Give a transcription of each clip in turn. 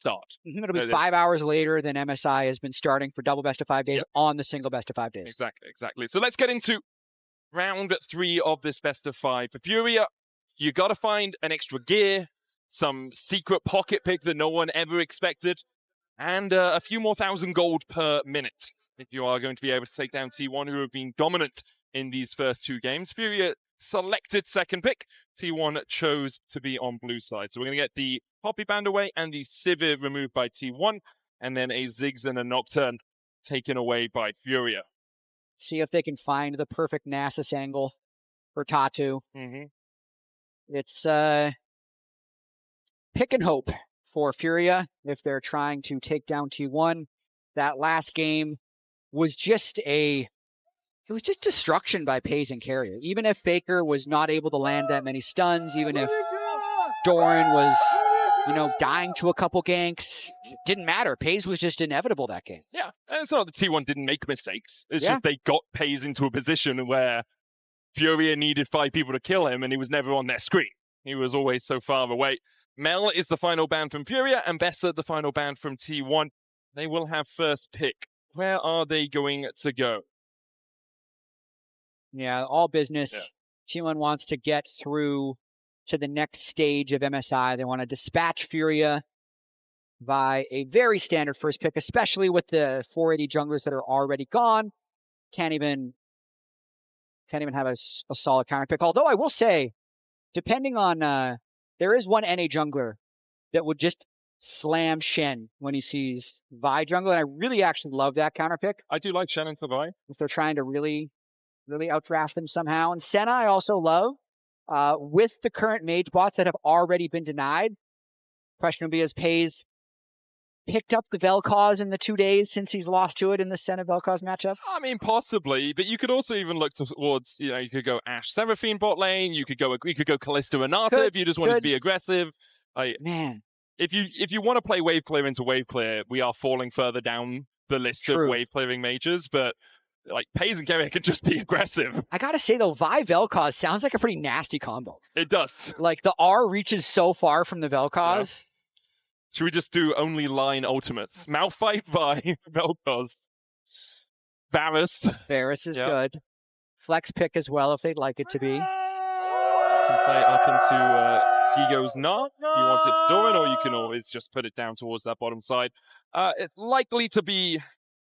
start. It'll be 5 hours later than MSI has been starting for double best of 5 days on the single best of 5 days. Exactly. So let's get into round 3 of this best of 5. For FURIA, you got to find an extra gear, some secret pocket pick that no one ever expected, and a few more 1,000 gold per minute if you are going to be able to take down T1, who have been dominant in these first 2 games. FURIA selected second pick. T1 chose to be on blue side. So we're going to get the Poppy Band away and the Sivir removed by T1, and then a Ziggs and a Nocturne taken away by FURIA. See if they can find the perfect Nasus angle for Tatu. It's pick and hope for FURIA if they're trying to take down T1. That last game was just destruction by Peyz and Keria. Even if Faker was not able to land that many stuns, even if Doran was, dying to a couple ganks, it didn't matter. Peyz was just inevitable that game. Yeah, and it's not that T1 didn't make mistakes. It's just they got Peyz into a position where FURIA needed 5 people to kill him, and he was never on their screen. He was always so far away. Mel is the final ban from FURIA, and Bessa the final ban from T1. They will have first pick. Where are they going to go? Yeah, all business. T1 wants to get through to the next stage of MSI. They want to dispatch FURIA by a very standard first pick, especially with the 480 junglers that are already gone. Can't even have a solid counter pick. Although I will say, depending on, there is one NA jungler that would just slam Shen when he sees Vi jungle, and I really actually love that counter pick. I do like Shen into Vi. If they're trying to really outdraft them somehow. And Senna I also love. With the current mage bots that have already been denied, question would be, has Peyz picked up the Vel'Koz in the 2 days since he's lost to it in the Senna Vel'Koz matchup? I mean, possibly, but you could also even look towards, you could go Ashe Seraphine bot lane, you could go Kalista Renata if you just wanted to be aggressive. Man. If you want to play wave clear into wave clear, we are falling further down the list of wave clearing mages, but Peyz and Keria can just be aggressive. I gotta say though, Vi Vel'Koz sounds like a pretty nasty combo. It does. The R reaches so far from the Vel'Koz. Yeah. Should we just do only line ultimates? Malphite, Vi, Vel'Koz. Varus is good. Flex pick as well if they'd like it to be. You can play up into Guigo's Gnar. You want it Doran, or you can always just put it down towards that bottom side. It's likely to be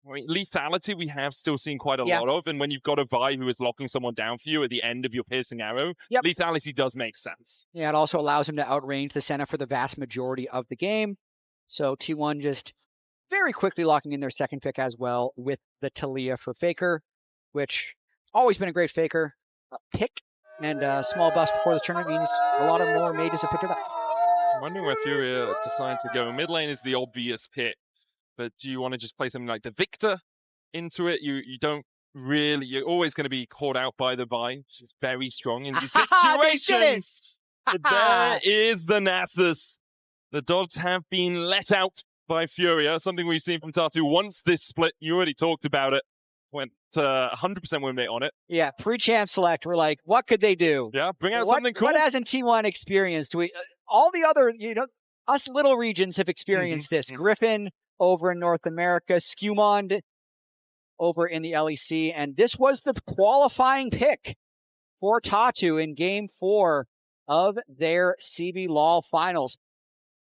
lethality we have still seen quite a lot of, and when you've got a Vi who is locking someone down for you at the end of your piercing arrow, lethality does make sense. Yeah, it also allows him to outrange the Senna for the vast majority of the game. So T1 just very quickly locking in their second pick as well with the Taliyah for Faker, which always been a great Faker pick, and a small bust before this tournament means a lot of more mages have picked it up. I'm wondering where FURIA decide to go. Mid lane is the obvious pick. But do you want to just play something like the Victor into it? You don't really, you're always going to be caught out by the Vi. She's very strong in these situations. But there is the Nasus. The dogs have been let out by FURIA, something we've seen from Tatu once this split. You already talked about it. Went 100% win rate on it. Yeah, pre-champ select, we're like, what could they do? Yeah, bring out something cool. What hasn't T1 experienced? All the other, us little regions have experienced this. Griffin over in North America, Skewmond over in the LEC, and this was the qualifying pick for Tatu in Game 4 of their CB LOL Finals.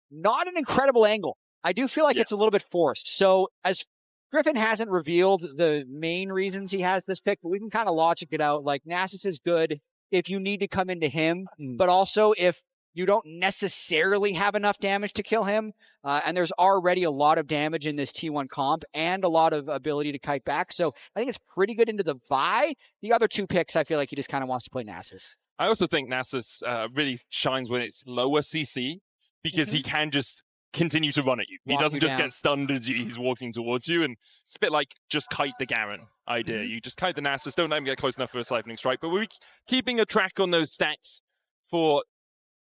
Not an incredible angle. I do feel like it's a little bit forced. So as Griffin hasn't revealed the main reasons he has this pick, but we can kind of logic it out. Nasus is good if you need to come into him, but also if you don't necessarily have enough damage to kill him. And there's already a lot of damage in this T1 comp and a lot of ability to kite back. So I think it's pretty good into the Vi. The other 2 picks, I feel like he just kind of wants to play Nasus. I also think Nasus really shines when it's lower CC because he can just continue to run at you. He doesn't just get stunned as he's walking towards you. And it's a bit like just kite the Garen idea. You just kite the Nasus, don't let him get close enough for a siphoning strike. But we're keeping a track on those stats for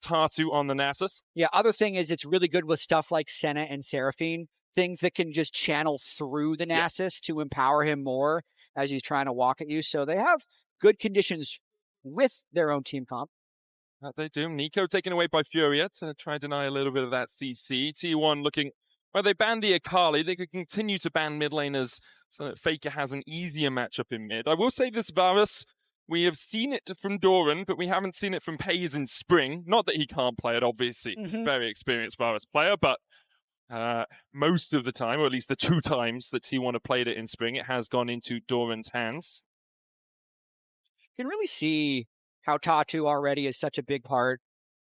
Tatu on the Nasus. Yeah, other thing is it's really good with stuff like Senna and Seraphine, things that can just channel through the Nasus to empower him more as he's trying to walk at you. So they have good conditions with their own team comp. That they do. Nico taken away by FURIA to try and deny a little bit of that CC. T1 looking Well, they banned the Akali. They could continue to ban mid laners so that Faker has an easier matchup in mid. I will say this, Varus, we have seen it from Doran, but we haven't seen it from Peyz in spring. Not that he can't play it, obviously. Very experienced Varus player, but most of the time, or at least the 2 times that T1 have played it in spring, it has gone into Doran's hands. You can really see how Tatu already is such a big part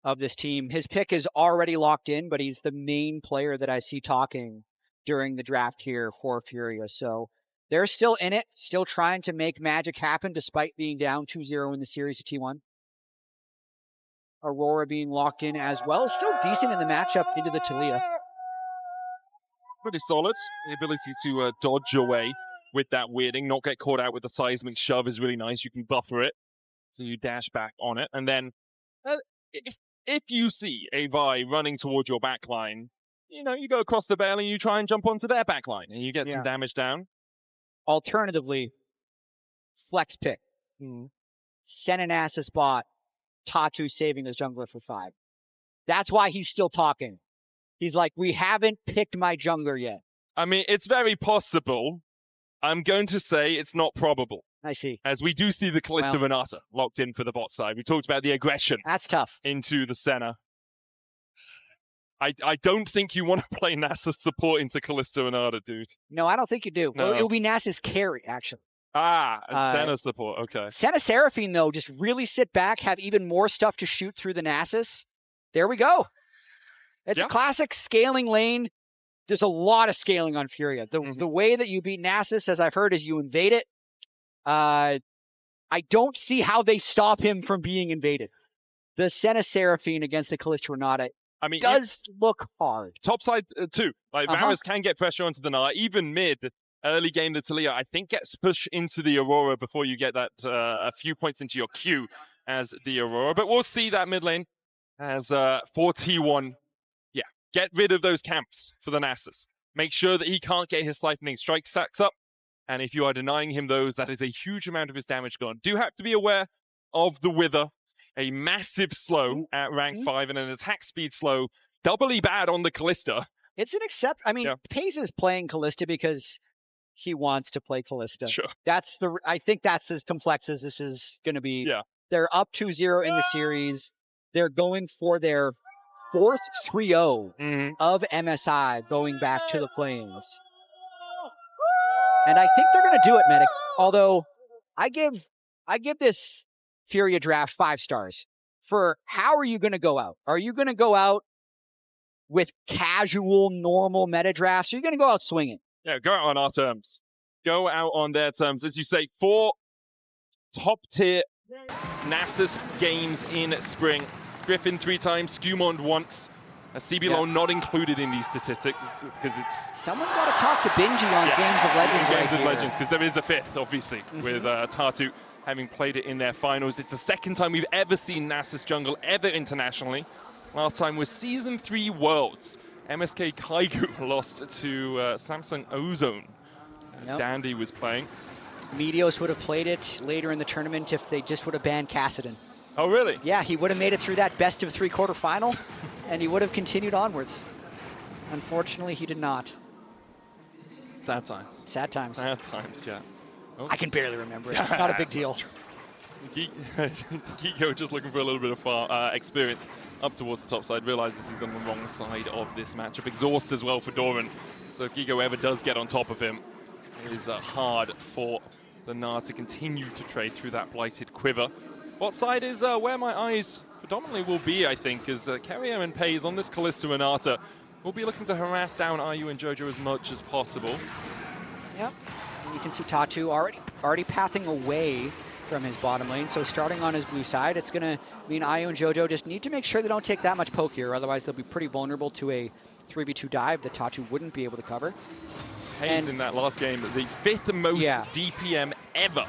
of this team. His pick is already locked in, but he's the main player that I see talking during the draft here for FURIA. So they're still in it, still trying to make magic happen despite being down 2-0 in the series to T1. Aurora being locked in as well. Still decent in the matchup into the Taliyah. Pretty solid. The ability to dodge away with that weirding, not get caught out with the seismic shove is really nice. You can buffer it, so you dash back on it. And then if you see a Vi running towards your backline, you know, you go across the bail and you try and jump onto their backline and you get some damage down. Alternatively, flex pick. Senna Nasus bot, Tatu saving his jungler for 5. That's why he's still talking. He's like, we haven't picked my jungler yet. I mean, it's very possible. I'm going to say it's not probable. I see. As we do see the Kalista Renata locked in for the bot side. We talked about the aggression. That's tough. Into the Senna. I don't think you want to play Nasus support into Kalista Renata, dude. No, I don't think you do. No. It will be Nasus carry, actually. Senna support, okay. Senna Seraphine, though, just really sit back, have even more stuff to shoot through the Nasus. There we go. It's a classic scaling lane. There's a lot of scaling on FURIA. The way that you beat Nasus, as I've heard, is you invade it. I don't see how they stop him from being invaded. The Senna Seraphine against the Kalista Renata does look hard. Topside, too. Like, Varus can get pressure onto the Gnar. Even mid, early game, the Taliyah, I think, gets pushed into the Aurora before you get that a few points into your queue as the Aurora. But we'll see that mid lane as for T1. Get rid of those camps for the Nasus. Make sure that he can't get his Lightning Strike stacks up. And if you are denying him those, that is a huge amount of his damage gone. Do have to be aware of the Wither. A massive slow at rank 5 and an attack speed slow. Doubly bad on the Kalista. It's an I mean, Peyz is playing Kalista because he wants to play Kalista. Sure. I think that's as complex as this is going to be. Yeah. They're up 2-0 in the series. They're going for their 4th 3-0 of MSI going back to the plains. And I think they're going to do it, Medic. Although I give this FURIA draft 5 stars for how are you going to go out? Are you going to go out with casual, normal meta drafts? Or are you going to go out swinging? Yeah, go out on our terms. Go out on their terms. As you say, 4 top-tier Nasus games in spring. Griffin 3 times, Skewmond once. A CBLO not included in these statistics because it's... Someone's got to talk to Benji on Games of Legends Games of Legends, because there is a 5th, obviously, with Tatu having played it in their finals. It's the 2nd time we've ever seen Nasus jungle ever internationally. Last time was Season 3 Worlds. MSK Guigo lost to Samsung Ozone. Dandy was playing. Meteos would have played it later in the tournament if they just would have banned Kassadin. Oh, really? Yeah, he would have made it through that best of 3 quarterfinal, and he would have continued onwards. Unfortunately, he did not. Sad times. Sad times. Sad times, yeah. Oh. I can barely remember it. It's not a big deal. Guigo just looking for a little bit of experience up towards the top side. Realizes he's on the wrong side of this matchup. Exhaust as well for Doran. So if Guigo ever does get on top of him, it is hard for the Gnar to continue to trade through that blighted quiver. Bot side is where my eyes predominantly will be, I think, as Keria and Peyz on this Kalista Renata will be looking to harass down IU and JoJo as much as possible. Yep. And you can see Tatu already pathing away from his bottom lane. So starting on his blue side, it's going to mean IU and JoJo just need to make sure they don't take that much poke here. Otherwise, they'll be pretty vulnerable to a 3v2 dive that Tatu wouldn't be able to cover. Peyz in that last game, the 5th most DPM ever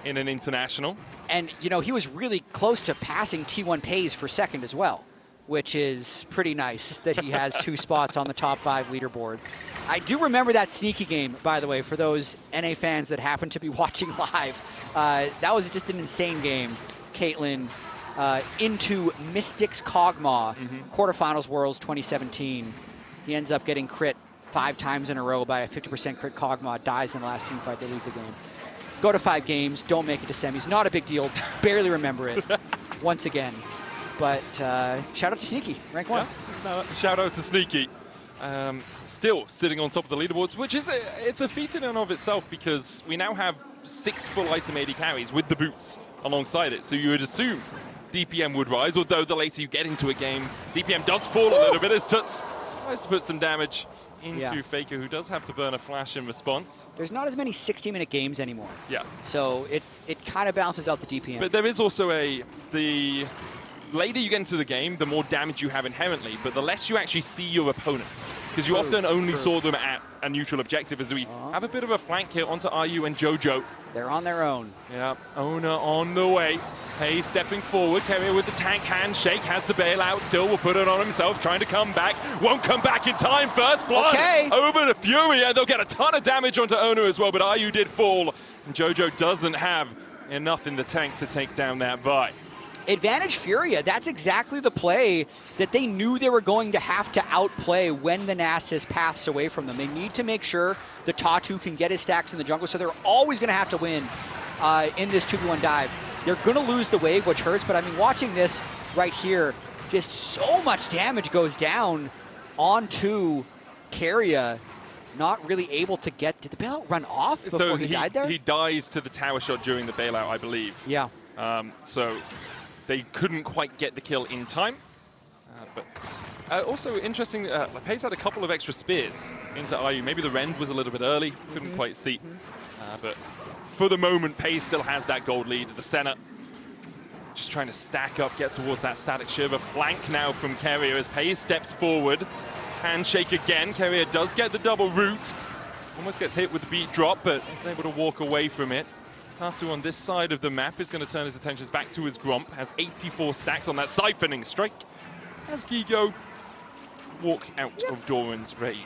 in an international. And, you know, he was really close to passing T1 Peyz for 2nd as well, which is pretty nice that he has 2 spots on the top 5 leaderboard. I do remember that sneaky game, by the way, for those NA fans that happen to be watching live. That was just an insane game. Caitlyn into Mystics Kog'Maw, quarterfinals Worlds 2017. He ends up getting crit 5 times in a row by a 50% crit cog mod, dies in the last team fight, they lose the game. Go to 5 games, don't make it to semis. Not a big deal, barely remember it once again. But shout out to Sneaky, rank 1. Yeah, shout out to Sneaky. Still sitting on top of the leaderboards, which is it's a feat in and of itself because we now have 6 full item AD carries with the boots alongside it. So you would assume DPM would rise, although the later you get into a game, DPM does fall a little bit as Tutsz tries to put some damage into Faker, who does have to burn a flash in response. There's not as many 60-minute games anymore. Yeah. So it kind of balances out the DPM. But there is also the later you get into the game, the more damage you have inherently, but the less you actually see your opponents. Because you often only saw them at a neutral objective as we have a bit of a flank here onto RU and JoJo. They're on their own. Yeah, Oner on the way. Peyz stepping forward, Keria with the tank handshake, has the bailout still, will put it on himself, trying to come back. Won't come back in time, first blood over to FURIA. They'll get a ton of damage onto Oner as well, but RU did fall. And JoJo doesn't have enough in the tank to take down that Vi. Advantage FURIA, that's exactly the play that they knew they were going to have to outplay when the Nasus paths away from them. They need to make sure the Tatu can get his stacks in the jungle, so they're always going to have to win in this 2v1 dive. They're going to lose the wave, which hurts, but I mean, watching this right here, just so much damage goes down onto Keria, not really able to get, did the bailout run off before he died there? He dies to the tower shot during the bailout, I believe. Yeah. So they couldn't quite get the kill in time. But also interesting, Peyz had a couple of extra spears into RU. Maybe the rend was a little bit early, couldn't quite see. But for the moment, Peyz still has that gold lead. The Senna just trying to stack up, get towards that static shiver. Flank now from Keria as Peyz steps forward. Handshake again. Keria does get the double root. Almost gets hit with the beat drop, but is able to walk away from it. Tatu on this side of the map is going to turn his attentions back to his Gromp. Has 84 stacks on that siphoning strike. As Guigo walks out of Doran's range.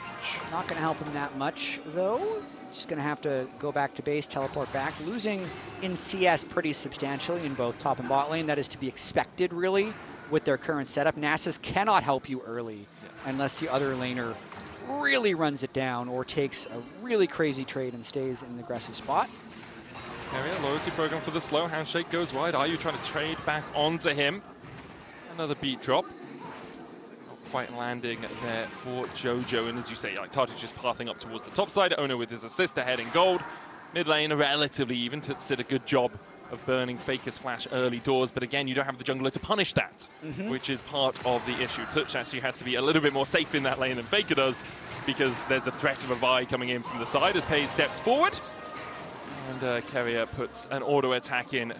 Not going to help him that much, though. Just going to have to go back to base, teleport back. Losing in CS pretty substantially in both top and bot lane. That is to be expected, really, with their current setup. Nasus cannot help you early unless the other laner really runs it down or takes a really crazy trade and stays in an aggressive spot. Keria, loyalty program for the slow. Handshake goes wide. Are you trying to trade back onto him? Another beat drop. Not quite landing there for JoJo. And as you say, like Tatu's just pathing up towards the top side. Oner with his assist ahead in gold. Mid lane relatively even. Tutsz did a good job of burning Faker's flash early doors. But again, you don't have the jungler to punish that, which is part of the issue. Tutsz actually has to be a little bit more safe in that lane than Faker does because there's the threat of a Vi coming in from the side as Peyz steps forward. And Keria puts an auto attack in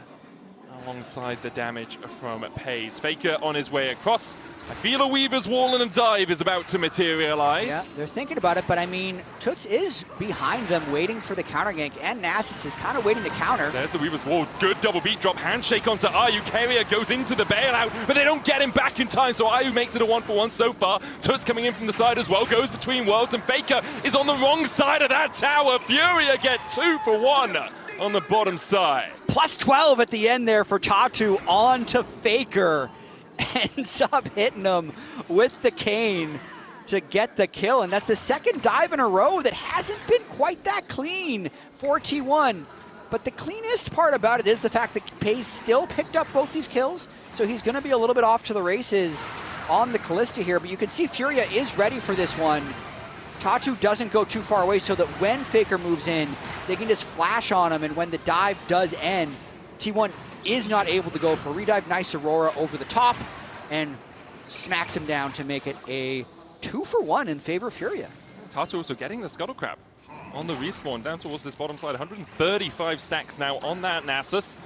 alongside the damage from Peyz. Faker on his way across. I feel a Weaver's Wall and a dive is about to materialize. Yeah, they're thinking about it, but I mean, Tutsz is behind them waiting for the counter gank, and Nasus is kind of waiting to counter. There's the Weaver's Wall. Good double beat drop. Handshake onto RU. Keria goes into the bailout, but they don't get him back in time, so RU makes it a 1-for-1 so far. Tutsz coming in from the side as well, goes between worlds, and Faker is on the wrong side of that tower. FURIA get 2-for-1 on the bottom side. Plus 12 at the end there for Tatu onto Faker. Ends up hitting him with the cane to get the kill. And that's the second dive in a row that hasn't been quite that clean for T1. But the cleanest part about it is the fact that Peyz still picked up both these kills. So he's going to be a little bit off to the races on the Kalista here. But you can see FURIA is ready for this one. Tatu doesn't go too far away so that when Faker moves in, they can just flash on him. And when the dive does end, T1 is not able to go for a redive. Nice Aurora over the top and smacks him down to make it a 2-for-1 in favor of FURIA. Tatu also getting the Scuttle Crab on the respawn down towards this bottom side. 135 stacks now on that Nasus.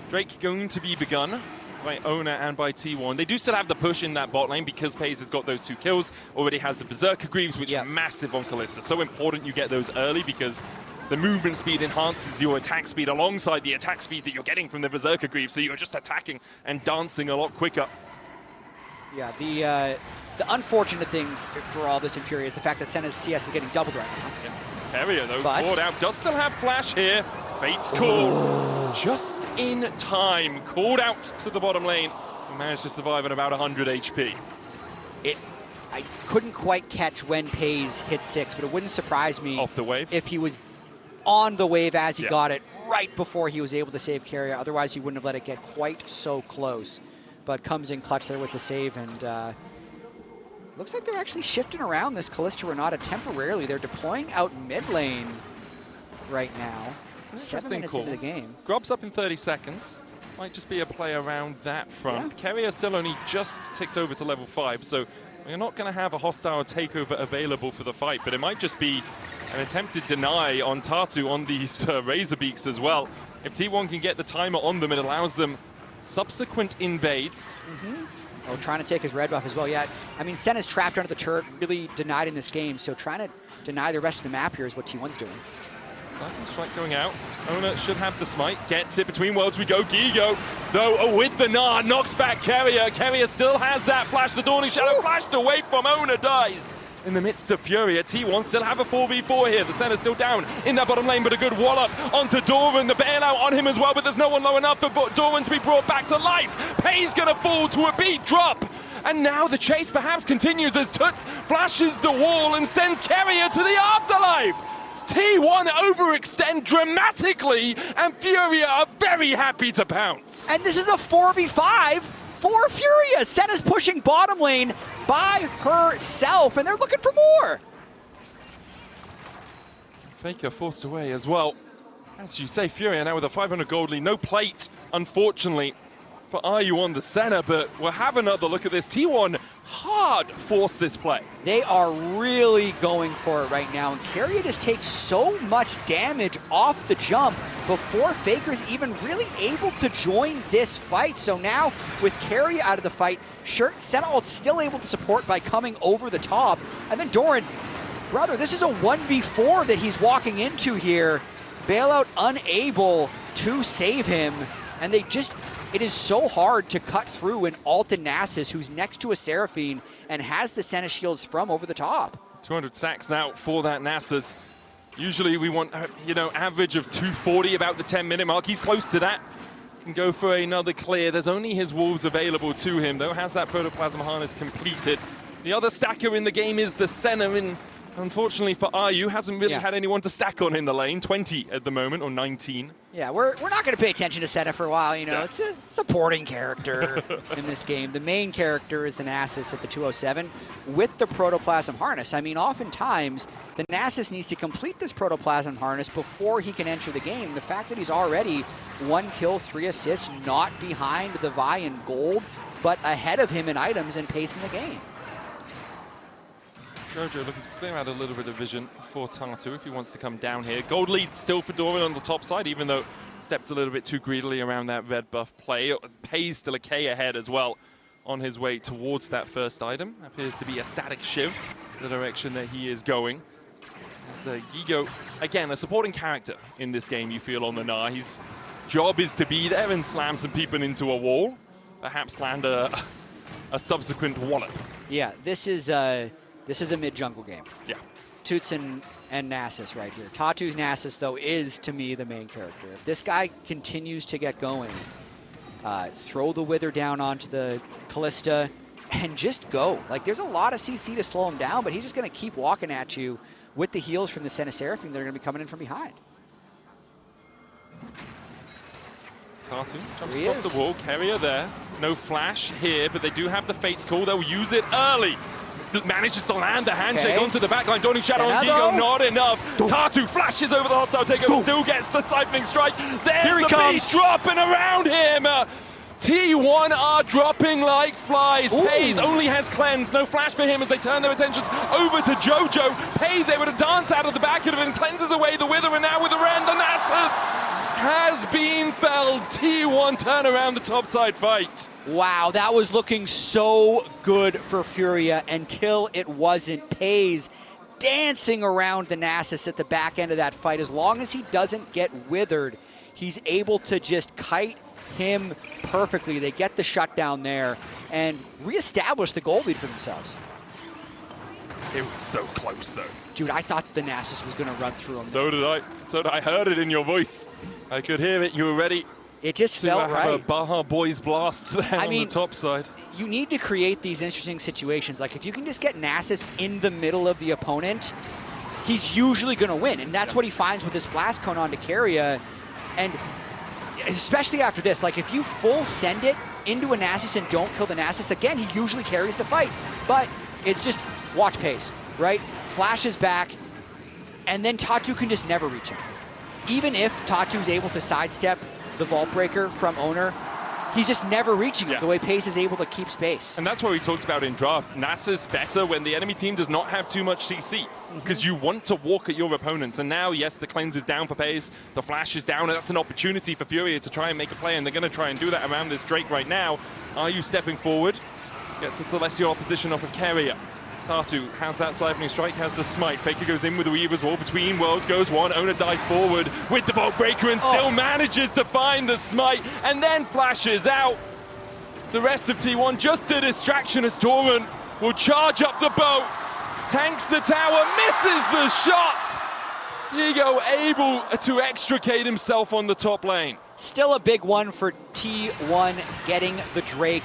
Drake going to be begun by Oner and by T1. They do still have the push in that bot lane because Peyz has got those 2 kills. Already has the Berserker Greaves, which are massive on Kalista. So important you get those early because the movement speed enhances your attack speed alongside the attack speed that you're getting from the Berserker Greaves. So you're just attacking and dancing a lot quicker. Yeah, the unfortunate thing for all this in FURIA is the fact that Senna's CS is getting doubled right now. Yeah. Keria, though, caught out. Does still have flash here. Fate's call. Just in time. Called out to the bottom lane. Managed to survive at about 100 HP. I couldn't quite catch when Peyz hit 6, but it wouldn't surprise me off the wave if he was on the wave as he got it right before he was able to save Keria. Otherwise, he wouldn't have let it get quite so close. But comes in clutch there with the save, and looks like they're actually shifting around this Kalista Renata temporarily. They're deploying out mid lane right now. 7 minutes into the game. Grub's up in 30 seconds. Might just be a play around that front. Keria still only just ticked over to level 5, so we're not going to have a hostile takeover available for the fight, but it might just be an attempted deny on Tatu on these Razor Beaks as well. If T1 can get the timer on them, it allows them subsequent invades. Oh, trying to take his red buff as well. Yeah, I mean, Senna's trapped under the turret, really denied in this game, so trying to deny the rest of the map here is what T1's doing. Cycling strike going out. Oner should have the smite. Gets it between worlds. We go. Guigo, though, with the Gnar, knocks back Keria. Keria still has that flash. The Dawning Shadow flashed away from Oner, dies. In the midst of Furia, T1 still have a 4v4 here. The Senna's still down in that bottom lane, but a good wallop onto Doran. The bailout on him as well, but there's no one low enough for Doran to be brought back to life. Peyz gonna fall to a beat drop. And now the chase perhaps continues as Tutsz flashes the wall and sends Keria to the afterlife. T1 overextend dramatically, and Furia are very happy to pounce. And this is a 4v5 for Furia. Senna's pushing bottom lane by herself, and they're looking for more. Faker forced away as well. As you say, Furia now with a 500 gold lead. No plate, unfortunately, for RU on the Senna, but we'll have another look at this. T1 hard forced this play. They are really going for it right now, and Keria just takes so much damage off the jump before Faker's even really able to join this fight. So now, with Keria out of the fight, sure, Senna still able to support by coming over the top. And then Doran, brother, this is a 1v4 that he's walking into here. Bailout unable to save him, and they just... It is so hard to cut through an Alton Nasus who's next to a Seraphine and has the Senna shields from over the top. 200 sacks now for that Nasus. Usually we want, average of 240 about the 10-minute mark. He's close to that. Can go for another clear. There's only his wolves available to him, though. Has that protoplasm harness completed. The other stacker in the game is the Senna, and unfortunately for RU, hasn't really had anyone to stack on in the lane. 20 at the moment, or 19. Yeah, we're not going to pay attention to Senna for a while, It's a supporting character in this game. The main character is the Nasus at the 207 with the protoplasm harness. I mean, oftentimes, the Nasus needs to complete this protoplasm harness before he can enter the game. The fact that he's already 1 kill, 3 assists, not behind the Vi in gold, but ahead of him in items and pace in the game. JoJo looking to clear out a little bit of vision for Tatu if he wants to come down here. Gold lead still for Doran on the top side, even though stepped a little bit too greedily around that red buff play. Peyz still a K ahead as well on his way towards that first item. Appears to be a static shiv, the direction that he is going. So Guigo, again, a supporting character in this game, you feel, on the Gnar. His job is to be there and slam some people into a wall, perhaps land a subsequent wallop. Yeah, this is a mid-jungle game. Yeah. Tutsz and Nasus right here. Tatu's Nasus, though, is, to me, the main character. If this guy continues to get going, throw the Wither down onto the Kalista and just go. Like, there's a lot of CC to slow him down, but he's just going to keep walking at you with the heals from the Senna Seraphine that are going to be coming in from behind. Tatu jumps across the wall. Keria there. No flash here, but they do have the Fate's Call. They'll use it early. Manages to land the handshake onto the backline. Dawning Shadow on Guigo, not enough. Tatu flashes over the hostile takeover, still gets the siphoning strike. There's the beast dropping around him. T1 are dropping like flies. Peyz only has cleanse. No flash for him as they turn their attentions over to JoJo. Peyz able to dance out of the back of it and cleanses away the Wither, and now with the Ren, the Nasus has been felled. T1 turn around the topside fight. Wow, that was looking so good for Furia until it wasn't. Peyz dancing around the Nasus at the back end of that fight. As long as he doesn't get withered, he's able to just kite him perfectly. They get the shutdown there and reestablish the goal lead for themselves. It was so close, though. Dude, I thought the Nasus was going to run through him. So did I. So did I. Heard it in your voice. I could hear it. You were ready. It just to felt have right. a Baja Boys blast there on the top side. You need to create these interesting situations. Like if you can just get Nasus in the middle of the opponent, he's usually going to win. And that's what he finds with this blast cone onto Keria. And especially after this, like if you full send it into a Nasus and don't kill the Nasus, again, he usually carries the fight. But it's just watch Peyz, right? Flashes back, and then Tatu can just never reach him. Even if Tatu's able to sidestep the Vault Breaker from Oner, he's just never reaching him the way Peyz is able to keep space. And that's what we talked about in draft. Nasus better when the enemy team does not have too much CC, because you want to walk at your opponents. And now, yes, the cleanse is down for Peyz, the flash is down, and that's an opportunity for FURIA to try and make a play, and they're going to try and do that around this Drake right now. Are you stepping forward? Gets the Celestial opposition off of Keria. Tatu has that siphoning strike, has the smite. Faker goes in with the Weaver's Wall. Between worlds goes one. Oner dives forward with the Vault Breaker and still manages to find the smite and then flashes out. The rest of T1 just a distraction as Doran will charge up the boat, tanks the tower, misses the shot. Guigo able to extricate himself on the top lane. Still a big one for T1 getting the Drake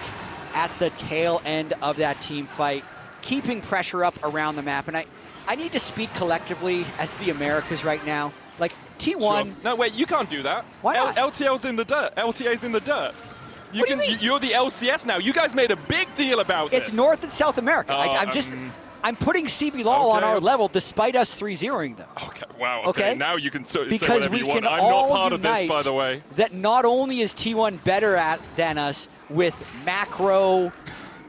at the tail end of that team fight, keeping pressure up around the map. And I need to speak collectively as the Americas right now. Like T1. Sure. No, wait, you can't do that. Why not? LTL's in the dirt. LTA's in the dirt. What do you mean? You're the LCS now. You guys made a big deal about this. It's North and South America. I'm putting CB LOL on our level despite us 3-0ing them. Okay, wow. Okay, now you can say because whatever we you want. can I'm all not part of this, by the way. That not only is T1 better than us with macro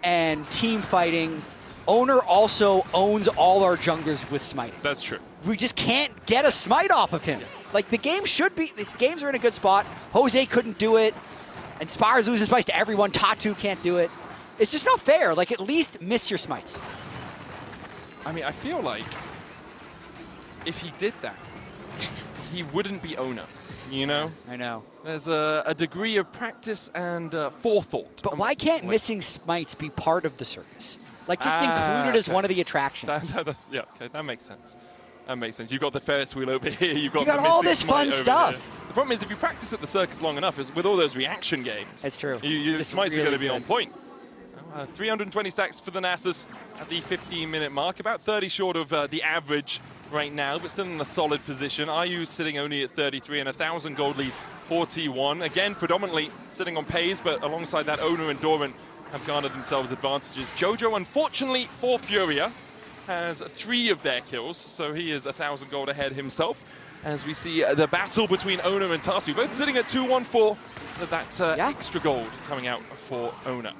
and team fighting, Oner also owns all our junglers with smite. That's true. We just can't get a smite off of him. Like the games are in a good spot. Jose couldn't do it. And Spires loses smites to everyone. Tatu can't do it. It's just not fair. Like at least miss your smites. I mean, I feel like if he did that, he wouldn't be Oner, you know? I know. There's a degree of practice and forethought. But why can't missing smites be part of the circus? Like just included as one of the attractions. Yeah, okay, that makes sense. That makes sense. You've got the Ferris wheel over here. You've got all this fun stuff. Here. The problem is if you practice at the circus long enough, is with all those reaction games. It's true. The smites are going to be on point. 320 stacks for the Nasus at the 15-minute mark, about 30 short of the average right now, but still in a solid position. IU sitting only at 33 and 1,000 gold lead for T1. Again, predominantly sitting on Peyz, but alongside that, Oner and Doran have garnered themselves advantages. JoJo, unfortunately for FURIA, has 3 of their kills, so he is 1,000 gold ahead himself. As we see the battle between Oner and Tatu, both sitting at 2-1-4. That extra gold coming out for Oner.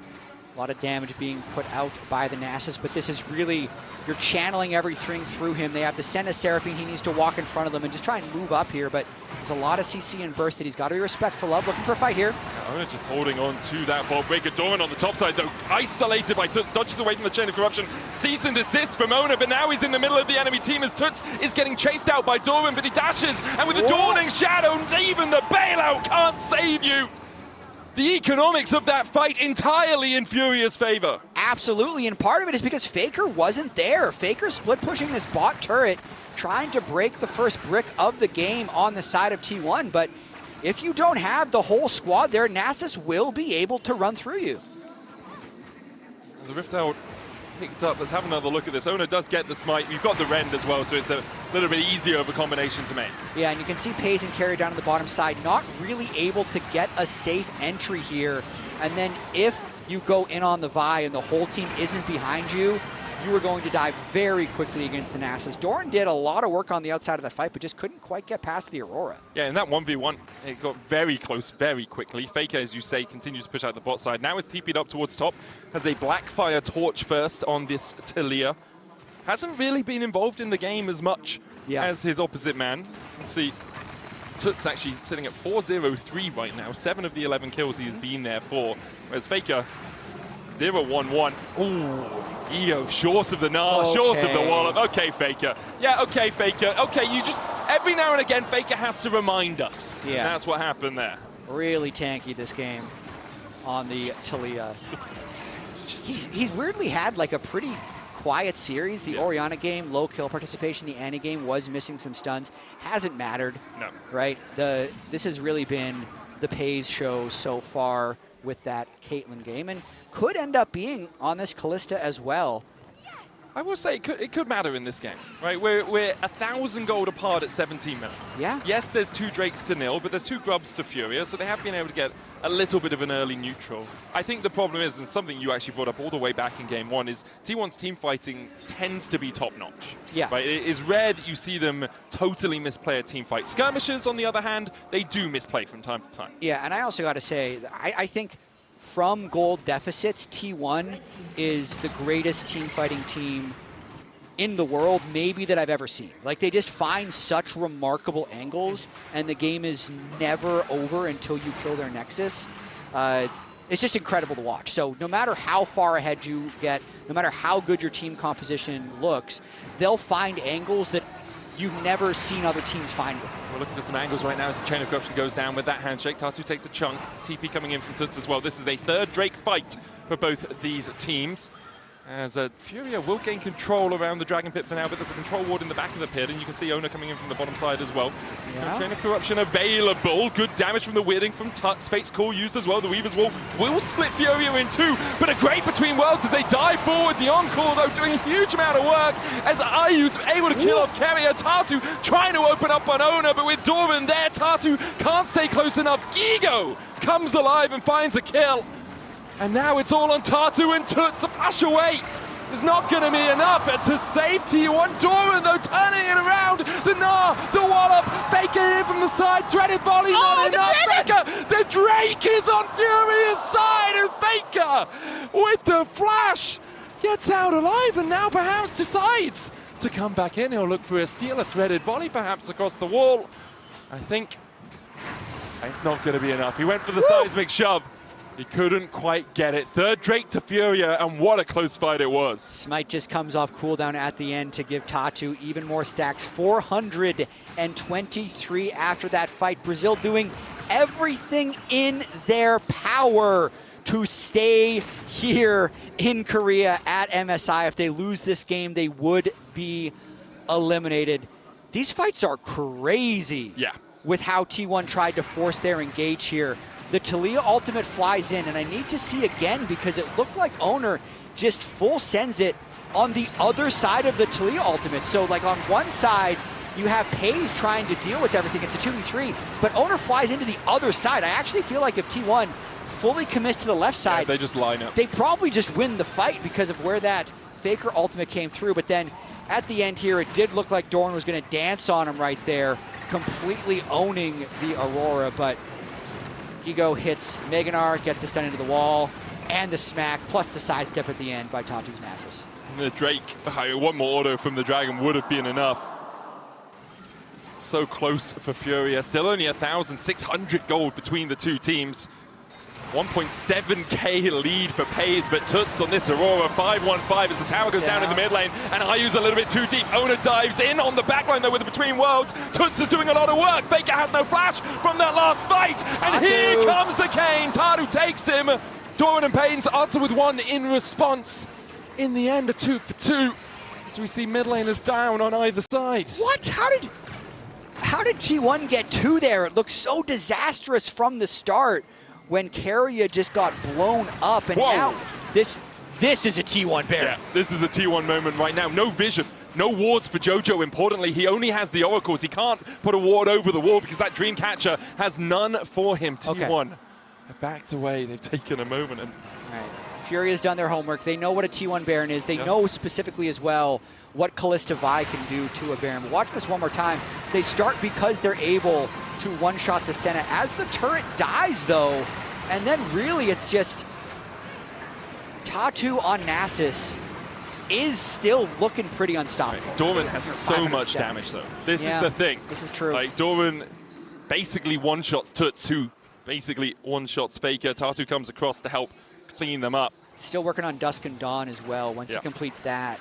A lot of damage being put out by the Nasus, but this is really, you're channeling everything through him. They have to send a Seraphine. He needs to walk in front of them and just try and move up here, but there's a lot of CC and burst that he's got to be respectful of. Looking for a fight here. Oner just holding on to that Vault Breaker. Doran on the top side, though, isolated by Tutsz, dodges away from the chain of corruption. Cease and desist from Oner, but now he's in the middle of the enemy team as Tutsz is getting chased out by Doran, but he dashes, and with the dawning shadow, even the bailout can't save you. The economics of that fight entirely in FURIA's favor. Absolutely, and part of it is because Faker wasn't there. Faker split pushing this bot turret, trying to break the first brick of the game on the side of T1, but if you don't have the whole squad there, Nasus will be able to run through you. The Rift Out picked up. Let's have another look at this. Oner does get the smite. You've got the rend as well, so it's a little bit easier of a combination to make. Yeah, and you can see Peyz and Keria down on the bottom side, not really able to get a safe entry here. And then if you go in on the Vi and the whole team isn't behind you, you are going to die very quickly against the Nasus. Doran did a lot of work on the outside of the fight, but just couldn't quite get past the Aurora. Yeah, in that 1v1, it got very close very quickly. Faker, as you say, continues to push out the bot side. Now is TP'd up towards top. Has a Blackfire torch first on this Taliyah. Hasn't really been involved in the game as much as his opposite man. Let's see. Tutsz actually sitting at 4-0-3 right now. 7 of the 11 kills he has been there for. Whereas Faker, 0-1-1. Ooh. Guigo, short of the Gnar, short of the wallop. Okay, Faker. Yeah, okay, Faker. Okay, you just, every now and again, Faker has to remind us. Yeah. That's what happened there. Really tanky this game on the Taliyah. He's weirdly had like a pretty quiet series. The Orianna game, low kill participation. The Annie game was missing some stuns. Hasn't mattered. No. Right? This has really been the Peyz show so far with that Caitlyn game, and could end up being on this Kalista as well. I will say it could matter in this game, right? We're 1,000 gold apart at 17 minutes. Yeah. Yes, there's 2 Drakes to nil, but there's 2 Grubs to FURIA, so they have been able to get a little bit of an early neutral. I think the problem is, and something you actually brought up all the way back in game 1, is T1's team fighting tends to be top-notch. Yeah. Right? It is rare that you see them totally misplay a team fight. Skirmishers, on the other hand, they do misplay from time to time. Yeah, and I also got to say, I think from gold deficits, T1 is the greatest team fighting team in the world, maybe, that I've ever seen. Like, they just find such remarkable angles, and the game is never over until you kill their Nexus. It's just incredible to watch. So no matter how far ahead you get, no matter how good your team composition looks, they'll find angles that you've never seen other teams find with. We're looking for some angles right now as the chain of corruption goes down with that handshake. Tatu takes a chunk. TP coming in from Tutsz as well. This is a 3rd Drake fight for both these teams. As FURIA will gain control around the Dragon Pit for now, but there's a control ward in the back of the pit, and you can see Oner coming in from the bottom side as well. Yeah. Chain of Corruption available. Good damage from the weirding from Tutsz. Fate's Call used as well. The Weaver's Wall will split FURIA in 2, but a great between worlds as they dive forward. The Encore, though, doing a huge amount of work as Ayu's able to kill off Keria. Tatu trying to open up on Oner, but with Doran there, Tatu can't stay close enough. Guigo comes alive and finds a kill. And now it's all on Tatu and Tutsz. The flash away is not going to be enough to save T1. Doran, though, turning it around. The Gnar, the wallop, Faker in from the side. Dreaded volley, not enough. Faker, the Drake is on FURIA's side, and Faker, with the flash, gets out alive and now perhaps decides to come back in. He'll look for a steal, a threaded volley perhaps across the wall. I think it's not going to be enough. He went for the seismic shove. He couldn't quite get it. 3rd Drake to FURIA, and what a close fight it was. Smite just comes off cooldown at the end to give Tatu even more stacks. 423 after that fight. Brazil doing everything in their power to stay here in Korea at MSI. If they lose this game, they would be eliminated. These fights are crazy. Yeah. With how T1 tried to force their engage here. The Taliyah ultimate flies in, and I need to see again because it looked like Oner just full sends it on the other side of the Taliyah ultimate. So, like, on one side, you have Peyz trying to deal with everything. It's a 2v3, but Oner flies into the other side. I actually feel like if T1 fully commits to the left side, they just line up. They probably just win the fight because of where that Faker ultimate came through. But then at the end here, it did look like Doran was going to dance on him right there, completely owning the Aurora, but Guigo hits Gnar, gets the stun into the wall, and the smack, plus the sidestep at the end by Tatu's Nasus. The Drake, one more auto from the Dragon would have been enough. So close for FURIA. Still only 1,600 gold between the two teams. 1.7k lead for Peyz, but Tutsz on this Aurora, 5-1-5 as the tower goes down in the mid lane, and Ayu's a little bit too deep. Oner dives in on the back line though with the between worlds. Tutsz is doing a lot of work. Faker has no flash from that last fight, and Tatu. Here comes the cane. Tatu takes him. Doran and Peyz answer with one in response. In the end, a 2 for 2, as we see mid laners down on either side. What? How did T1 get 2 there? It looked so disastrous from the start when Keria just got blown up, and now this is a T1 bear. Yeah, this is a T1 moment right now. No vision, no wards for JoJo, importantly. He only has the oracles. He can't put a ward over the wall because that Dreamcatcher has none for him. T1 have backed away. They've taken a moment. And FURIA's done their homework. They know what a T1 Baron is. They know specifically as well what Kalista Vi can do to a Baron. But watch this one more time. They start because they're able to one-shot the Senna. As the turret dies, though, and then really it's just Tatu on Nasus is still looking pretty unstoppable. Doran has so much damage, though. This is the thing. This is true. Like, Doran basically one-shots Tutsz, who basically one-shots Faker. Tatu comes across to help clean them up. Still working on Dusk and Dawn as well. Once he completes that,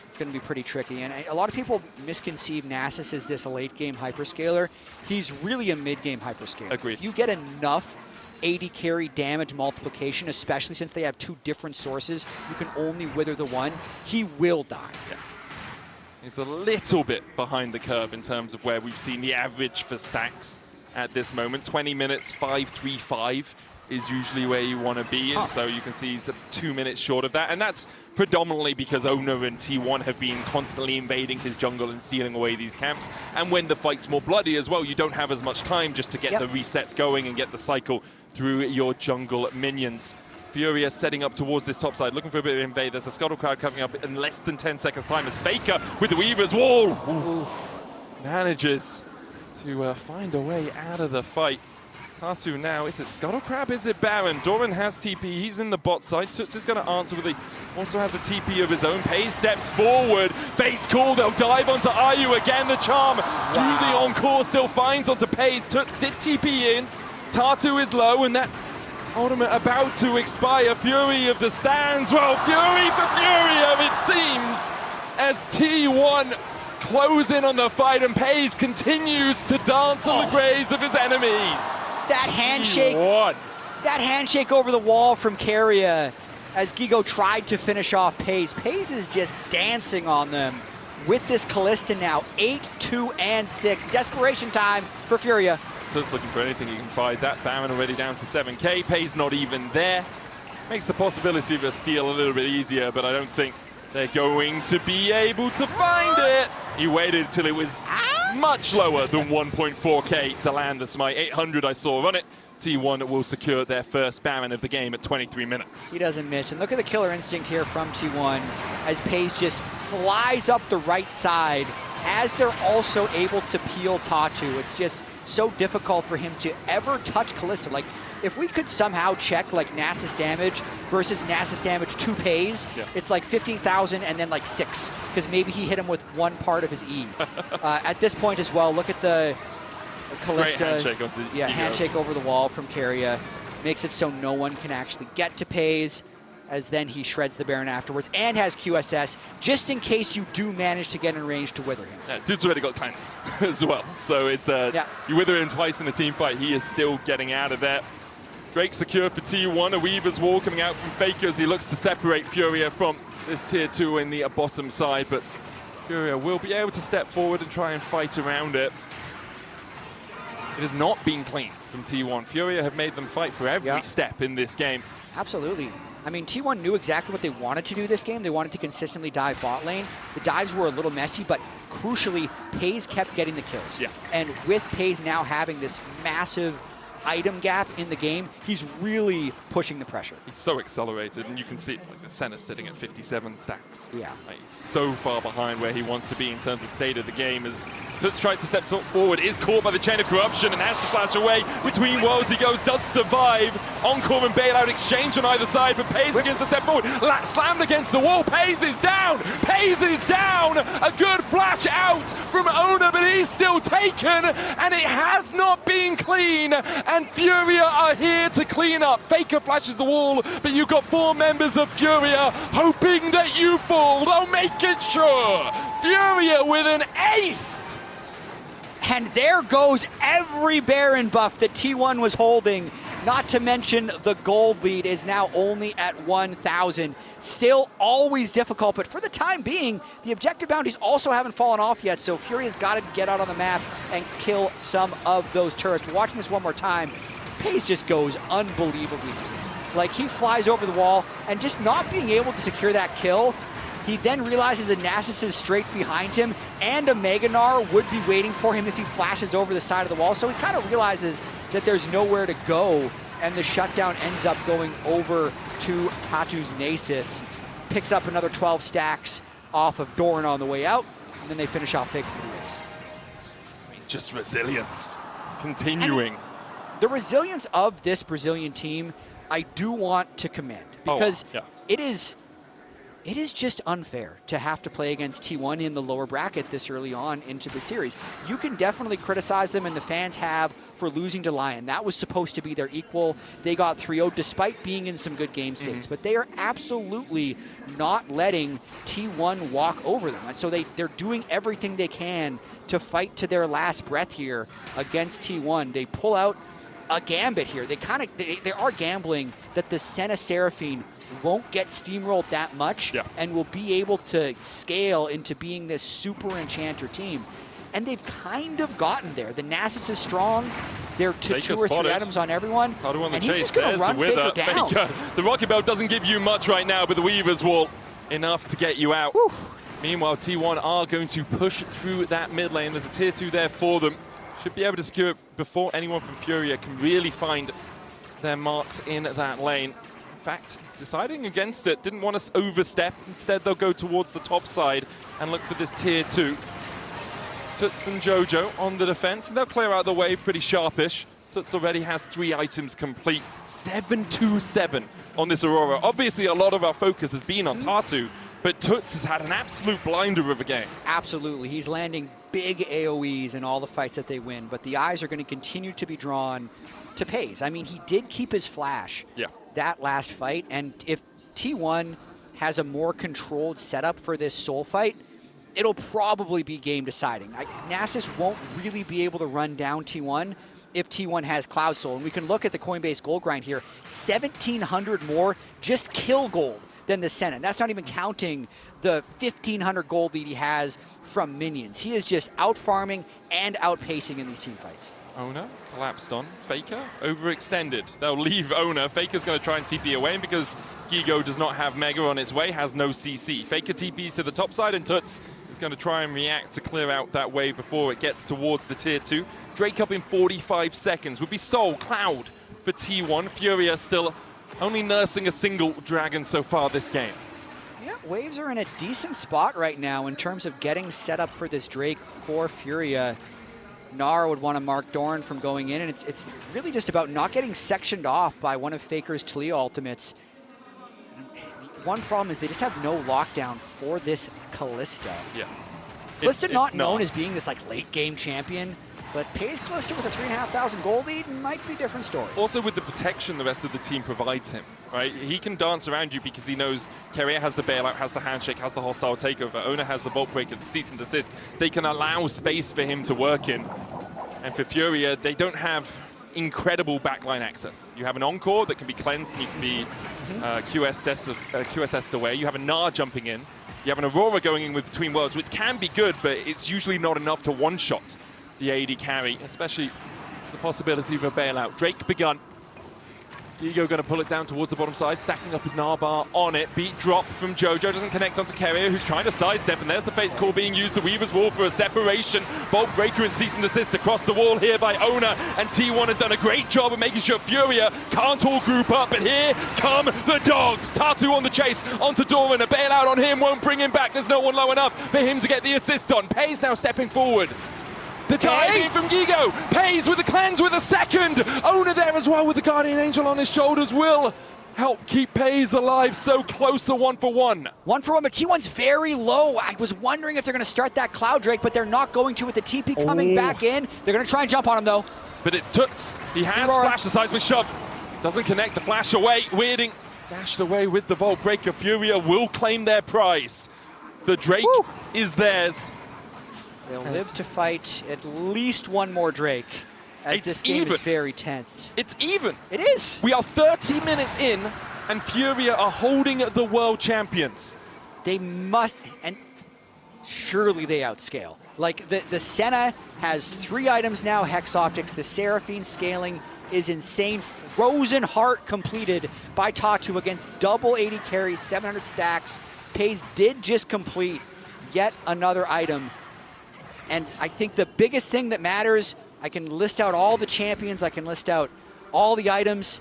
it's going to be pretty tricky. And a lot of people misconceive Nasus as this late-game hyperscaler. He's really a mid-game hyperscaler. Agreed. If you get enough AD carry damage multiplication, especially since they have 2 different sources, you can only wither the one, he will die. Yeah. He's a little bit behind the curve in terms of where we've seen the average for stacks at this moment. 20 minutes, 5-3-5 is usually where you want to be, and so you can see he's 2 minutes short of that, and that's predominantly because Oner and T1 have been constantly invading his jungle and stealing away these camps, and when the fight's more bloody as well, you don't have as much time just to get the resets going and get the cycle through your jungle minions. FURIA setting up towards this top side, looking for a bit of invade. There's a Scuttle Crowd coming up in less than 10 seconds time as Faker with the Weaver's Wall manages to find a way out of the fight. Tatu now, is it Scuttle Crab? Is it Baron? Doran has TP, he's in the bot side. Tutsz is going to answer with also has a TP of his own. Peyz steps forward. Fate's call, they'll dive onto Ayu again. The charm through the encore still finds onto Peyz. Tutsz did TP in. Tatu is low, and that ultimate about to expire. Fury of the stands. Well, Fury for FURIA, it seems, as T1 close in on the fight, and Peyz continues to dance on the graves of his enemies. That handshake over the wall from Keria as Guigo tried to finish off Peyz. Peyz is just dancing on them with this Kalista now. 8, 2, and 6. Desperation time for FURIA. Tutsz looking for anything he can find. That Baron already down to 7k. Peyz not even there. Makes the possibility of a steal a little bit easier, but I don't think they're going to be able to find it. He waited till it was much lower than 1.4k to land the smite. 800 I saw on it. T1 will secure their first Baron of the game at 23 minutes. He doesn't miss. And look at the killer instinct here from T1 as Peyz just flies up the right side as they're also able to peel Tatu. It's just so difficult for him to ever touch Kalista. Like, if we could somehow check like Nasus damage versus Nasus damage to Peyz, it's like 15,000 and then like 6, because maybe he hit him with one part of his E. At this point as well, look at the Kalista. Handshake over the wall from Keria. Makes it so no one can actually get to Peyz, as then he shreds the Baron afterwards and has QSS, just in case you do manage to get in range to wither him. Yeah, dude's already got cleanse as well, so it's you wither him twice in a team fight, he is still getting out of there. Drake secure for T1, a Weaver's Wall coming out from Faker as he looks to separate FURIA from this tier 2 in the bottom side, but FURIA will be able to step forward and try and fight around it. It has not been clean from T1. FURIA have made them fight for every step in this game. Absolutely. I mean, T1 knew exactly what they wanted to do this game. They wanted to consistently dive bot lane. The dives were a little messy, but crucially, Peyz kept getting the kills. And with Peyz now having this massive item gap in the game, he's really pushing the pressure. He's so accelerated, and you can see like the Senna sitting at 57 stacks. Yeah. Like, he's so far behind where he wants to be in terms of state of the game as Tutsz tries to step forward, is caught by the chain of corruption and has to flash away. Between worlds he goes, does survive. Encore and bailout exchange on either side, but Peyz begins to step forward. Slammed against the wall, Peyz is down! Peyz is down! A good flash out from Oner, but he's still taken, and it has not been clean. And FURIA are here to clean up. Faker flashes the wall, but you've got 4 members of FURIA hoping that you fall. They'll make it sure. FURIA with an ace. And there goes every Baron buff that T1 was holding. Not to mention the gold lead is now only at 1,000. Still always difficult, but for the time being, the objective bounties also haven't fallen off yet, so FURIA's got to get out on the map and kill some of those turrets. But watching this one more time, Peyz just goes unbelievably deep. Like, he flies over the wall, and just not being able to secure that kill, he then realizes that Nasus is straight behind him, and a Gnar would be waiting for him if he flashes over the side of the wall. So he kind of realizes that there's nowhere to go, and the shutdown ends up going over to Tatu's Nasus. Picks up another 12 stacks off of Doran on the way out, and then they finish off Faker for the ace. I mean, just resilience continuing. And the resilience of this Brazilian team, I do want to commend, because it is just unfair to have to play against T1 in the lower bracket this early on into the series. You can definitely criticize them, and the fans have, for losing to Lion. That was supposed to be their equal. They got 3-0 despite being in some good game states, but they are absolutely not letting T1 walk over them. So they're doing everything they can to fight to their last breath here against T1. They pull out a gambit here. They are gambling that the Senna Seraphine won't get steamrolled that much and will be able to scale into being this super enchanter team. And they've kind of gotten there. The Nasus is strong. They're to 2 or 3 items on everyone. Tatu on the and chase. He's just going to run Faker down. Faker. The Rocket Belt doesn't give you much right now, but the Weaver's Wall, enough to get you out. Whew. Meanwhile, T1 are going to push through that mid lane. There's a tier 2 there for them. Should be able to secure it before anyone from FURIA can really find their marks in that lane. In fact, deciding against it, didn't want to overstep. Instead, they'll go towards the top side and look for this tier 2. It's Tutsz and JoJo on the defense, and they'll clear out the way pretty sharpish. Tutsz already has 3 items complete. 7-2-7 on this Aurora. Obviously, a lot of our focus has been on Tatu, but Tutsz has had an absolute blinder of a game. Absolutely. He's landing big AoEs in all the fights that they win, but the eyes are going to continue to be drawn to Peyz. I mean, he did keep his flash that last fight, and if T1 has a more controlled setup for this soul fight, it'll probably be game deciding. Nasus won't really be able to run down T1 if T1 has Cloud Soul. And we can look at the Coinbase gold grind here. 1,700 more just kill gold than the Senna. That's not even counting the 1,500 gold lead he has from minions. He is just out farming and outpacing in these team fights. Oner collapsed on Faker, overextended. They'll leave Oner. Faker's going to try and TP away, and because Guigo does not have Mega on its way, has no CC. Faker TPs to the top side, and Tutsz is going to try and react to clear out that wave before it gets towards the tier 2. Drake up in 45 seconds. Would be Soul, Cloud for T1. FURIA still only nursing a single dragon so far this game. Yeah, waves are in a decent spot right now in terms of getting set up for this Drake for FURIA. Gnar would want to mark Doran from going in, and it's really just about not getting sectioned off by one of Faker's Taliyah ultimates. One problem is they just have no lockdown for this Kalista. Yeah. Kalista not known as being this like late game champion, but Peyz Kalista with a 3,500 gold lead might be a different story. Also with the protection the rest of the team provides him, right? He can dance around you because he knows Keria has the bailout, has the handshake, has the hostile takeover. Oner has the bolt breaker, the cease and desist. They can allow space for him to work in. And for FURIA, they don't have incredible backline access. You have an Encore that can be cleansed and you can be QSS'd away. You have a Gnar jumping in. You have an Aurora going in with Between Worlds, which can be good, but it's usually not enough to one-shot the AD carry, especially the possibility of a bailout. Drake begun. Guigo going to pull it down towards the bottom side, stacking up his Gnar bar on it. Beat drop from JoJo, doesn't connect onto Keria, who's trying to sidestep, and there's the face call being used, the Weaver's Wall for a separation. Bolt breaker and cease and desist across the wall here by Oner, and T1 have done a great job of making sure FURIA can't all group up, but here come the dogs. Tatu on the chase, onto Doran, a bailout on him, won't bring him back, there's no one low enough for him to get the assist on. Peyz now stepping forward. The dive in from Guigo. Peyz with the cleanse with a second. Oner there as well with the Guardian Angel on his shoulders will help keep Peyz alive. So close to 1-for-1. 1-for-1, but T1's very low. I was wondering if they're going to start that Cloud Drake, but they're not going to with the TP coming back in. They're going to try and jump on him though. But it's Tutsz. He has flashed the seismic shove. Doesn't connect the flash away. Weirding dashed away with the Vault Breaker. FURIA will claim their prize. The Drake is theirs. They'll live to fight at least one more Drake, as this game is very tense. It's even. It is. We are 30 minutes in, and FURIA are holding the world champions. They must, and surely they outscale. Like, the Senna has 3 items now, Hex Optics. The Seraphine scaling is insane. Frozen Heart completed by Tatu against double 80 carries, 700 stacks. Peyz did just complete yet another item. And I think the biggest thing that matters, I can list out all the champions, I can list out all the items,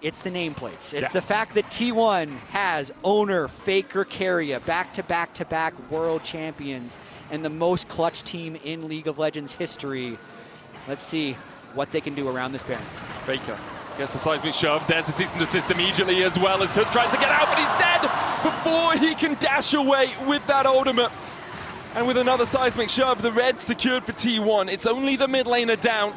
it's the nameplates. It's the fact that T1 has Oner, Faker, Keria, back-to-back-to-back world champions, and the most clutch team in League of Legends history. Let's see what they can do around this Baron. Faker gets the seismic shove. There's the cease and desist immediately as well as Tutsz tries to get out, but he's dead before he can dash away with that ultimate. And with another seismic shove, the red secured for T1. It's only the mid laner down.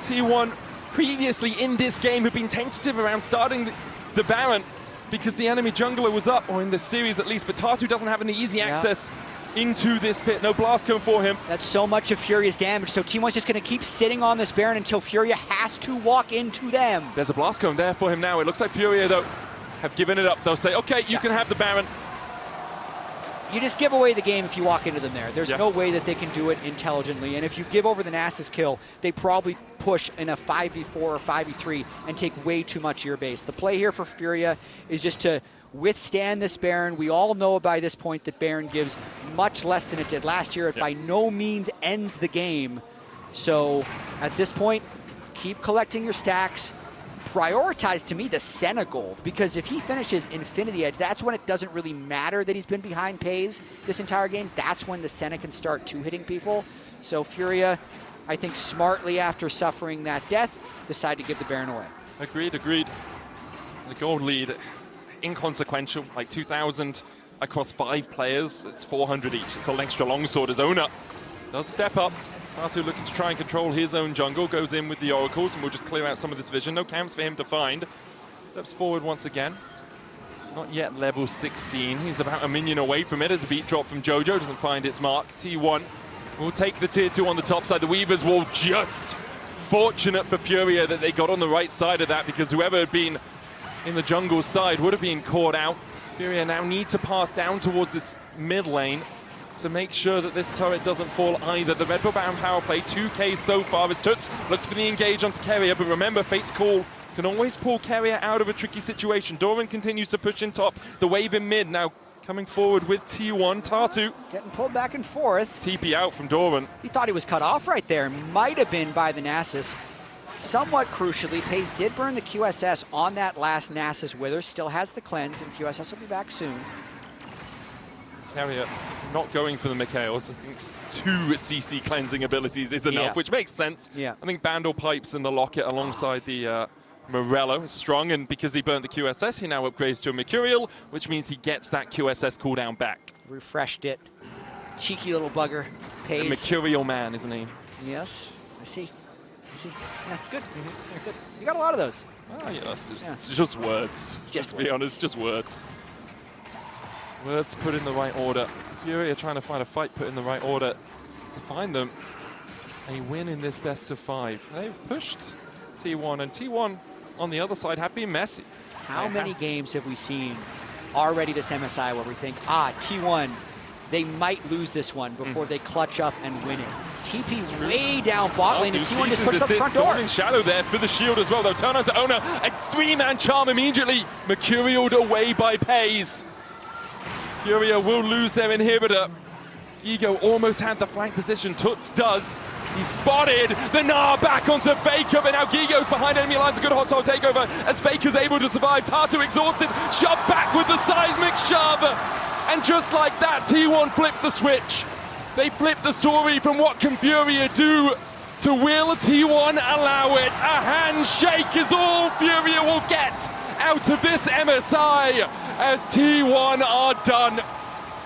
T1 previously in this game have been tentative around starting the Baron because the enemy jungler was up, or in this series at least, but Tatu doesn't have any easy access into this pit. No blast cone for him. That's so much of FURIA's damage, so T1's just going to keep sitting on this Baron until FURIA has to walk into them. There's a blast cone there for him now. It looks like FURIA, though, have given it up. They'll say, okay, you can have the Baron. You just give away the game if you walk into them there. There's no way that they can do it intelligently. And if you give over the Nasus kill, they probably push in a 5v4 or 5v3 and take way too much of your base. The play here for FURIA is just to withstand this Baron. We all know by this point that Baron gives much less than it did last year. It by no means ends the game. So at this point, keep collecting your stacks. Prioritize, to me, the Senna gold, because if he finishes Infinity Edge, that's when it doesn't really matter that he's been behind Peyz this entire game. That's when the Senna can start two-hitting people. So FURIA, I think smartly after suffering that death, decide to give the Baron away. Agreed, agreed. The gold lead, inconsequential, like 2,000 across 5 players. It's 400 each. It's an extra longsword as Oner does step up. Tatu looking to try and control his own jungle, goes in with the oracles, and we'll just clear out some of this vision. No camps for him to find. Steps forward once again. Not yet level 16. He's about a minion away from it as a beat drop from JoJo. Doesn't find its mark. T1 will take the tier 2 on the top side. The Weavers will just fortunate for FURIA that they got on the right side of that, because whoever had been in the jungle side would have been caught out. FURIA now need to path down towards this mid lane to make sure that this turret doesn't fall either. The Red Bull bound power play, 2k so far as Tutsz looks for the engage onto Keria, but remember, Fate's Call can always pull Keria out of a tricky situation. Doran continues to push in top, the wave in mid now coming forward with T1. Tatu getting pulled back and forth. TP out from Doran. He thought he was cut off right there. Might have been by the Nasus. Somewhat crucially, Peyz did burn the QSS on that last Nasus Wither. Still has the cleanse, and QSS will be back soon. Keria not going for the Mikhails. I think 2 CC cleansing abilities is enough, which makes sense. I think Bandle Pipes and the Locket alongside the Morello is strong, and because he burnt the QSS, he now upgrades to a Mercurial, which means he gets that QSS cooldown back. Refreshed it. Cheeky little bugger. Peyz. A Mercurial man, isn't he? Yes, I see. Yeah, it's good. It's good. You got a lot of those. Oh, yeah, it's just words. Just to be honest, just words. Words put in the right order. FURIA trying to find a fight put in the right order to find them a win in this best of 5. They've pushed T1, and T1 on the other side have been messy. How many games have we seen already this MSI where we think, T1, they might lose this one before they clutch up and win it. TP way down bot lane, and T1 just pushes up the front door. In shadow there for the shield as well. They'll turn on to Oner. A 3-man charm immediately. Mercurialed away by Peyz. FURIA will lose their inhibitor. Guigo almost had the flank position. Tutsz does. He's spotted. The Gnar back onto Faker, but now Guigo's behind enemy lines. A good hostile takeover as Faker's able to survive. Tatu exhausted. Shoved back with the seismic shove. And just like that, T1 flipped the switch. They flipped the story from what can FURIA do to will T1 allow it. A handshake is all FURIA will get out of this MSI as T1 are done.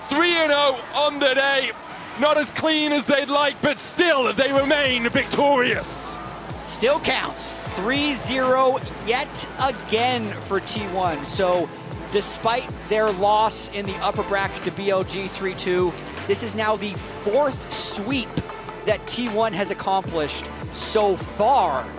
3-0 on the day. Not as clean as they'd like, but still they remain victorious. Still counts. 3-0 yet again for T1. So despite their loss in the upper bracket to BLG 3-2, this is now the 4th sweep that T1 has accomplished so far